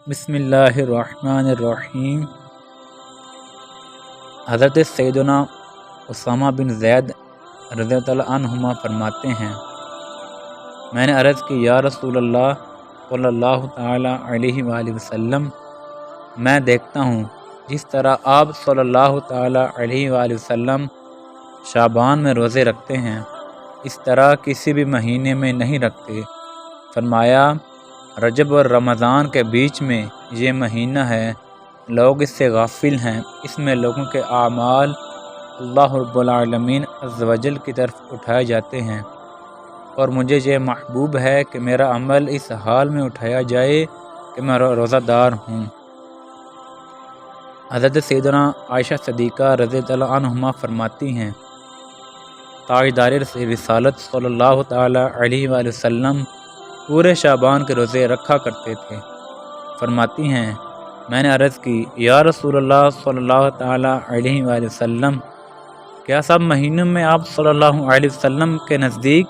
بسم اللہ الرحمن الرحیم۔ حضرت سیدنا اسامہ بن زید رضی اللہ عنہما فرماتے ہیں، میں نے عرض کی یا رسول اللہ صلی اللہ تعالیٰ علیہ وآلہ وسلم، میں دیکھتا ہوں جس طرح آپ صلی اللہ تعالیٰ علیہ وآلہ وسلم شعبان میں روزے رکھتے ہیں اس طرح کسی بھی مہینے میں نہیں رکھتے۔ فرمایا رجب اور رمضان کے بیچ میں یہ مہینہ ہے، لوگ اس سے غافل ہیں، اس میں لوگوں کے اعمال اللہ رب العالمین عز و جل کی طرف اٹھائے جاتے ہیں، اور مجھے یہ محبوب ہے کہ میرا عمل اس حال میں اٹھایا جائے کہ میں روزہ دار ہوں۔ حضرت سیدنا عائشہ صدیقہ رضی اللہ عنہما فرماتی ہیں، تاجدار رسالت صلی اللہ تعالیٰ علیہ وآلہ وسلم پورے شعبان کے روزے رکھا کرتے تھے۔ فرماتی ہیں، میں نے عرض کی یا رسول اللہ صلی اللہ تعالیٰ علیہ وآلہ وسلم، کیا سب مہینوں میں آپ صلی اللہ علیہ وسلم کے نزدیک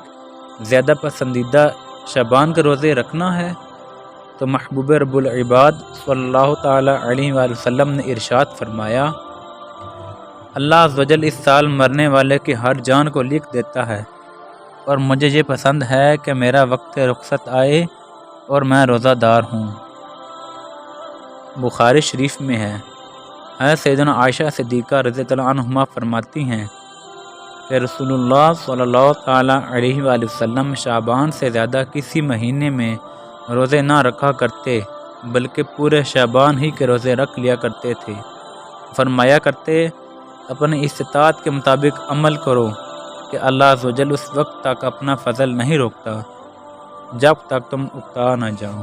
زیادہ پسندیدہ شعبان کے روزے رکھنا ہے؟ تو محبوب رب العباد صلی اللہ تعالیٰ علیہ وآلہ وسلم نے ارشاد فرمایا، اللہ عز و جل اس سال مرنے والے کی ہر جان کو لکھ دیتا ہے، اور مجھے یہ پسند ہے کہ میرا وقت رخصت آئے اور میں روزہ دار ہوں۔ بخاری شریف میں ہے، حضرت سیدنا عائشہ صدیقہ رضی اللہ عنہما فرماتی ہیں کہ رسول اللہ صلی اللہ تعالیٰ علیہ وآلہ وسلم شعبان سے زیادہ کسی مہینے میں روزے نہ رکھا کرتے، بلکہ پورے شعبان ہی کے روزے رکھ لیا کرتے تھے۔ فرمایا کرتے، اپنی استطاعت کے مطابق عمل کرو کہ اللہ عز و جل اس وقت تک اپنا فضل نہیں روکتا جب تک تم اکتا نہ جاؤ۔